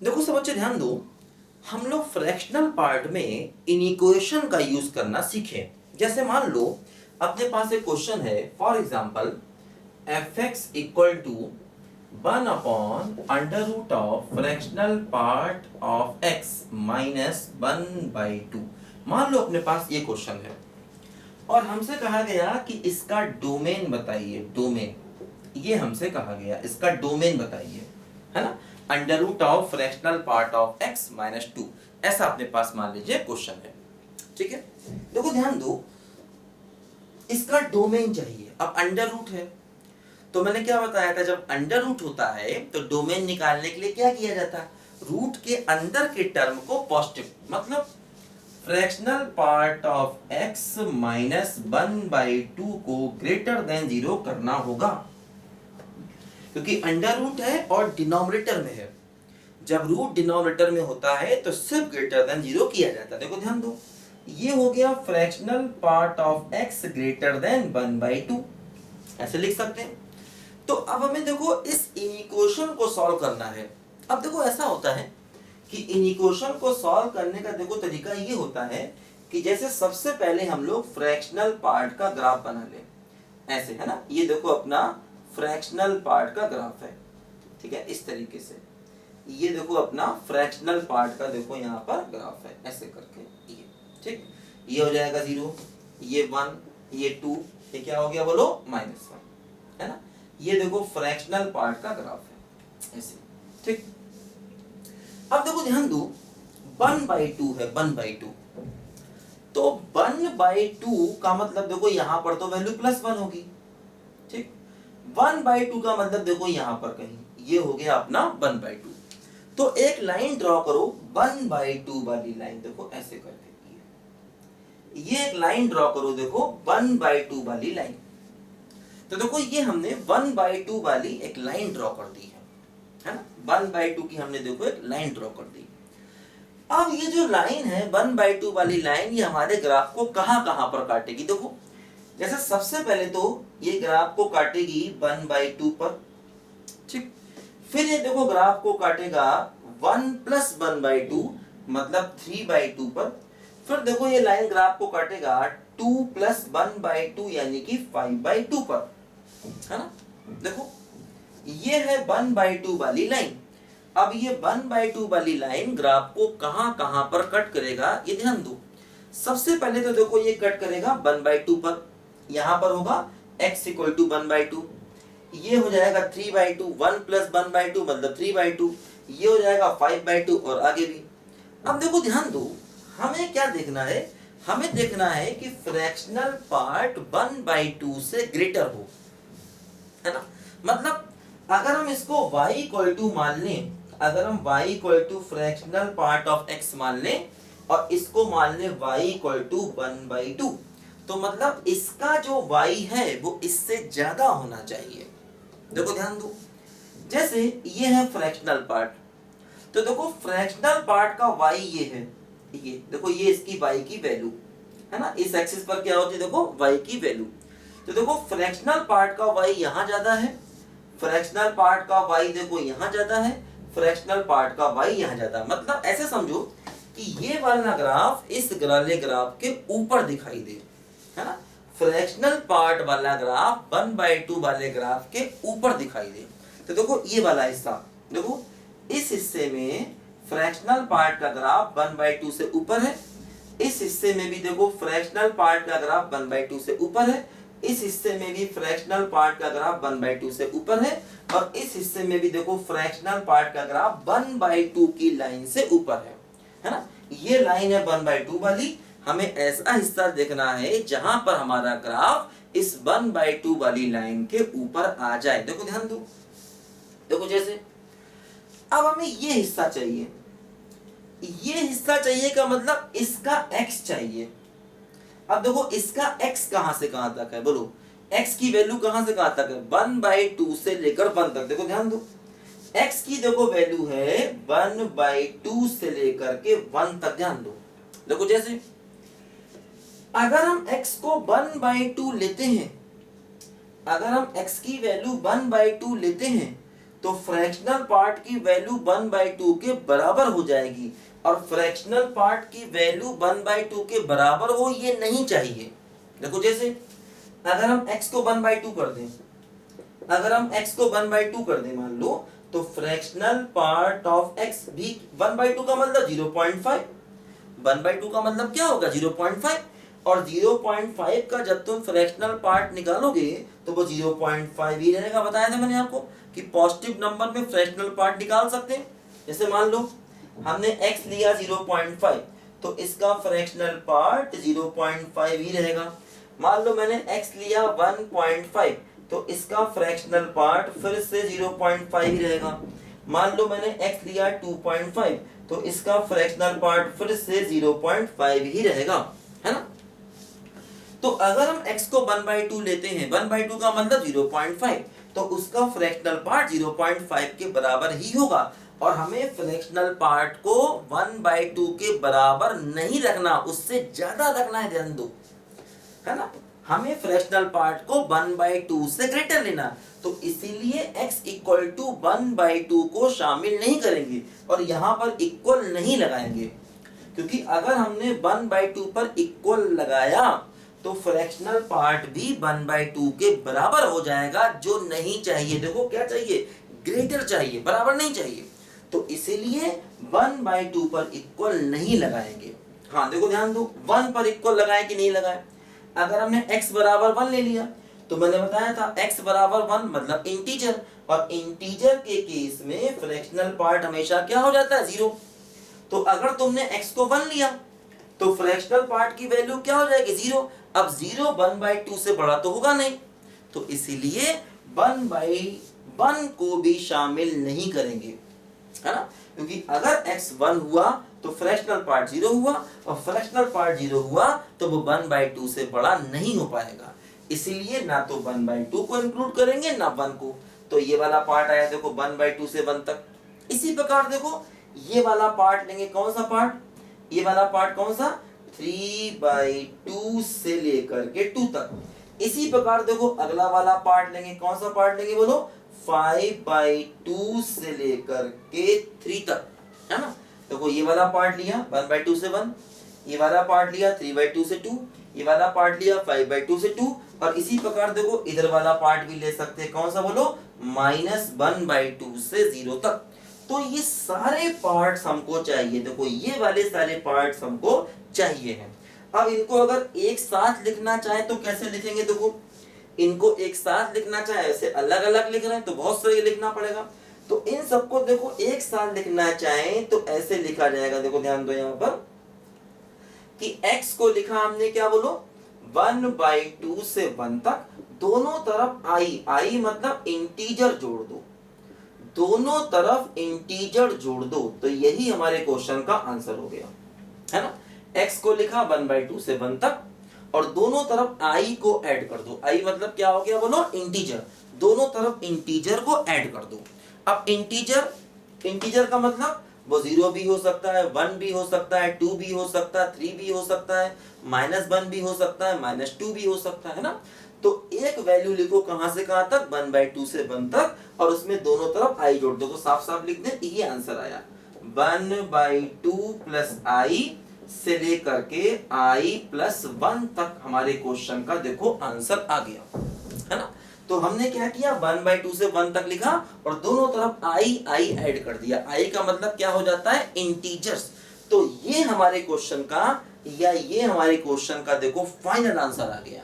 देखो सब बच्चे ध्यान दो, हम लोग फ्रैक्शनल पार्ट में इनिक्वेशन का यूज करना सीखें। जैसे मान लो अपने पास एक क्वेश्चन है, for example F X equal to 1/√, fractional part of x -1/2। मान लो अपने पास ये क्वेश्चन है और हमसे कहा गया कि इसका डोमेन बताइए। डोमेन, ये हमसे कहा गया इसका डोमेन बताइए, है ना। √, फ्रैक्शनल पार्ट ऑफ x -2, ऐसा अपने पास मान लीजिए क्वेश्चन है। ठीक है, देखो ध्यान दो, इसका डोमेन चाहिए। अब √ है तो मैंने क्या बताया था, जब √ होता है तो डोमेन निकालने के लिए क्या किया जाता है, रूट के अंदर के टर्म को पॉजिटिव, मतलब फ्रैक्शनल पार्ट ऑफ x -1/2 को ग्रेटर देन 0 करना होगा, क्योंकि √ है और डिनोमिनेटर में है। जब रूट डिनोमिनेटर में होता है तो सिर्फ ग्रेटर देन 0 किया जाता है। देखो ध्यान दो, ये हो गया fractional part of x greater than 1/2, ऐसे लिख सकते हैं। तो अब हमें देखो इस इनिक्वेशन को सॉल्व करना है। अब देखो ऐसा होता है कि इनिक्वेशन को सॉल्व करने का देखो तरीका ये होता है कि जैसे सबसे पहले हम लोग फ्रैक्शनल पार्ट का ग्राफ बना लें, ऐसे, है ना। ये देखो अपना फ्रैक्शनल पार्ट का ग्राफ है, ठीक है, इस तरीके से। ये देखो अपना फ्रैक्शनल पार्ट का देखो यहाँ पर ग्राफ है, ऐसे करके ये, ठीक। ये हो जाएगा 0, ये 1, ये 2, ये क्या हो गया बोलो, -1, है ना। ये देखो फ्रैक्शनल पार्ट का ग्राफ है, ऐसे, ठीक। अब देखो ध्यान दो, 1/2 है, 1/2, तो 1/2 का मतलब देखो यहां पर तो वैल्यू +1 होगी, ठीक। 1/2 का मतलब देखो यहां पर कहीं ये हो गया अपना 1/2। तो एक लाइन ड्रॉ करो 1/2 वाली लाइन, देखो ऐसे करके ये एक लाइन ड्रॉ करो, देखो 1/2 वाली लाइन। तो देखो ये हमने 1/2 वाली एक लाइन ड्रॉ कर दी है ना। 1/2 की हमने देखो एक लाइन ड्रॉ कर दी। अब ये जो लाइन है 1/2 वाली लाइन, ये हमारे ग्राफ को कहां कहां पर काटेगी। देखो जैसे सबसे पहले तो ये ग्राफ को काटेगी 1/2 पर, ठीक। फिर ये देखो ग्राफ को काटेगा 1 + 1/2 मतलब 3/2 पर। फिर देखो ये लाइन ग्राफ को काटेगा 2 + 1/2 यानी कि 5/2 पर, है ना। देखो ये है 1/2 वाली लाइन। अब ये 1/2 वाली लाइन ग्राफ को कहां कहां पर कट करेगा, ये ध्यान दो। सबसे पहले तो देखो ये कट करेगा 1/2 पर, यहां पर होगा x = 1/2, ये हो जाएगा 3/2, 1 + 1/2 मतलब 3/2, ये हो जाएगा 5/2 और आगे भी। अब देखो ध्यान दो, हमें क्या देखना है, हमें देखना है कि फ्रैक्शनल पार्ट 1/2 से ग्रेटर हो, है ना। मतलब अगर हम इसको y = मान लें, अगर हम y = fractional part of x मान लें और इसको मान लें y = 1/2, तो मतलब इसका जो y है वो इससे ज्यादा होना चाहिए। देखो ध्यान दो, जैसे ये है फ्रैक्शनल पार्ट, तो देखो फ्रैक्शनल पार्ट का y ये है, ये देखो ये इसकी y की वैल्यू है ना। इस एक्सिस पर क्या होती है, देखो y की वैल्यू। तो देखो फ्रैक्शनल पार्ट का y यहां ज्यादा है, फ्रैक्शनल पार्ट का y देखो यहां ज्यादा है, फ्रैक्शनल पार्ट का y यहां ज्यादा। मतलब ऐसे समझो कि ये वाला ग्राफ इस वाले ग्राफ के ऊपर दिखाई दे, है ना। फ्रैक्शनल पार्ट वाला ग्राफ 1/2 वाले ग्राफ के ऊपर दिखाई दे। तो देखो ये वाला हिस्सा, देखो इस हिस्से में फ्रैक्शनल पार्ट का ग्राफ 1/2 से ऊपर है, इस हिस्से में भी देखो फ्रैक्शनल पार्ट का ग्राफ 1/2 से ऊपर है, इस हिस्से में भी फ्रैक्शनल पार्ट का ग्राफ 1/2 से ऊपर है, और इस हिस्से में भी देखो फ्रैक्शनल पार्ट का ग्राफ 1/2 की लाइन से ऊपर है ना। ये लाइन है 1/2 वाली, हमें ऐसा हिस्सा देखना है जहां पर हमारा ग्राफ इस 1/2 वाली लाइन के ऊपर आ जाए। देखो ध्यान दो, देखो जैसे अब हमें ये हिस्सा चाहिए, ये हिस्सा चाहिए का मतलब इसका x चाहिए। अब देखो इसका x कहां से कहां तक है, बोलो x की वैल्यू कहां से कहां तक है, 1/2 से लेकर 1 तक। देखो ध्यान दो, x की देखो वैल्यू है 1/2 से लेकर के 1 तक। ध्यान दो, देखो जैसे अगर हम x को 1/2 लेते हैं, अगर हम x की वैल्यू 1/2 लेते हैं तो फ्रैक्शनल पार्ट की वैल्यू 1/2 के बराबर हो जाएगी, और फ्रैक्शनल पार्ट की वैल्यू 1/2 के बराबर हो ये नहीं चाहिए। देखो जैसे अगर हम x को 1/2 कर दें, अगर हम x को 1/2 कर दें मान लो, तो फ्रैक्शनल पार्ट ऑफ x भी 1/2 का मतलब 0.5, 1/2 का मतलब क्या होगा 0.5, और 0.5 का जब तुम फ्रैक्शनल पार्ट निकालोगे तो वो 0.5 ही रहेगा। बताया था मैंने आपको कि पॉजिटिव नंबर में फ्रैक्शनल पार्ट निकाल सकते हैं। जैसे मान लो हमने x लिया 0.5, तो इसका फ्रैक्शनल पार्ट 0.5 ही रहेगा। मान लो मैंने x लिया 1.5, तो इसका फ्रैक्शनल पार्ट फिर से 0.5 ही रहेगा। मान लो मैंने x लिया 2.5, तो इसका फ्रैक्शनल पार्ट फिर से 0.5 ही रहेगा, है ना। तो अगर हम x को 1/2 लेते हैं, 1/2 का मतलब 0.5, तो उसका फ्रैक्शनल पार्ट 0.5 के बराबर ही होगा, और हमें फ्रैक्शनल पार्ट को 1/2 के बराबर नहीं रखना, उससे ज्यादा रखना है, ध्यान दो, है ना। हमें फ्रैक्शनल पार्ट को 1/2 से ग्रेटर लेना, तो इसीलिए x इक्वल टू 1/2 को शामिल नहीं करेंगे और यहां पर इक्वल नहीं लगाएंगे, क्योंकि अगर हमने 1/2 पर इक्वल लगाया तो फ्रैक्शनल पार्ट भी 1/2 के बराबर हो जाएगा, जो नहीं चाहिए। देखो क्या चाहिए, ग्रेटर चाहिए, बराबर नहीं चाहिए, तो इसीलिए 1/2 पर इक्वल नहीं लगाएंगे। हाँ देखो ध्यान दो, 1 पर इक्वल लगाए कि नहीं लगाए। अगर हमने x बराबर 1 ले लिया, तो मैंने बताया था x बराबर 1 मतलब इंटीजर, और इंटीजर के केस में फ्रैक्शनल पार्ट हमेशा क्या हो जाता है, 0। तो अगर तुमने x को 1 लिया तो फ्रैक्शनल पार्ट की वैल्यू क्या हो जाएगी, 0। अब 0 1/2 से बड़ा तो होगा नहीं, तो इसीलिए 1/1 को भी शामिल नहीं करेंगे, है ना। क्योंकि अगर x 1 हुआ तो फ्रैक्शनल पार्ट 0 हुआ, और फ्रैक्शनल पार्ट 0 हुआ तो वो 1/2 से बड़ा नहीं हो पाएगा, इसीलिए ना तो 1/2 को इंक्लूड करेंगे ना 1 को। तो ये वाला पार्ट आया देखो 1/2 से 1 तक। इसी प्रकार देखो ये वाला पार्ट लेंगे, कौन सा पार्ट, ये वाला पार्ट कौन सा, 3/2 से लेकर के 2 तक। इसी प्रकार देखो अगला वाला पार्ट लेंगे, कौन सा पार्ट लेंगे बोलो, 5/2 से लेकर के 3 तक, है ना। देखो ये वाला पार्ट लिया 1/2 से 1, ये वाला पार्ट लिया 3/2 से 2, ये वाला पार्ट लिया 5/2 से 2, और इसी प्रकार देखो इधर वाला पार्ट भी ले सकते हैं, कौन सा बोलो, -1/2 से 0 तक। तो ये सारे पार्ट्स हमको चाहिए, देखो ये वाले सारे पार्ट्स हमको चाहिए हैं। अब इनको अगर एक साथ लिखना चाहे तो कैसे लिखेंगे, देखो इनको एक साथ लिखना चाहे, ऐसे अलग अलग लिख रहे हैं तो बहुत सारे लिखना पड़ेगा। तो इन सबको देखो एक साथ लिखना चाहे तो ऐसे लिखा जाएगा, देखो ध्यान दो यहाँ पर कि x को लिखा हमने क्या बोलो, 1/2 से 1 तक, दोनों तरफ i मतलब इंटीजर जोड़ दो, दोनों तरफ इंटीजर जोड़ दो, तो यही हमारे क्वेश्चन का आंसर हो गया, है ना। x को लिखा 1/2 से 1 तक, और दोनों तरफ i को ऐड कर दो, i मतलब क्या हो गया बोलो, इंटीजर, दोनों तरफ इंटीजर को ऐड कर दो। अब इंटीजर का मतलब वो 0 भी हो सकता है, 1 भी हो सकता है, 2 भी हो सकता है, 3 भी हो सकता है, -1 भी हो सकता है, -2 भी हो सकता है ना। तो एक वैल्यू लिखो कहां से कहां तक, 1/2 से 1 तक, और उसमें दोनों तरफ i जोड़ दो, तो साफ साफ लिख दे, ये आंसर आया 1/2 प्लस i से लेकर के i प्लस 1 तक हमारे क्वेश्चन का देखो आंसर आ गया, है ना। तो हमने क्या किया, 1/2 से 1 तक लिखा और दोनों तरफ i ऐड कर दिया। i का मतलब क्या हो जाता है, इंटीजर्स। तो ये हमारे क्वेश्चन का, या ये हमारे क्वेश्चन का देखो फाइनल आंसर आ गया।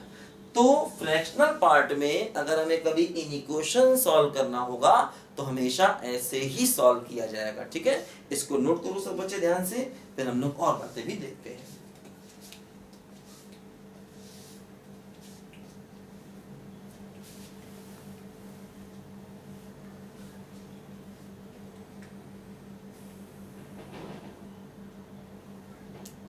तो फ्रैक्शनल पार्ट में अगर हमें कभी इक्वेशन सॉल्व करना होगा तो हमेशा ऐसे ही सॉल्व किया जाएगा, ठीक है। इसको नोट करो सब बच्चे ध्यान से, फिर हम लोग और बातें भी देखते हैं।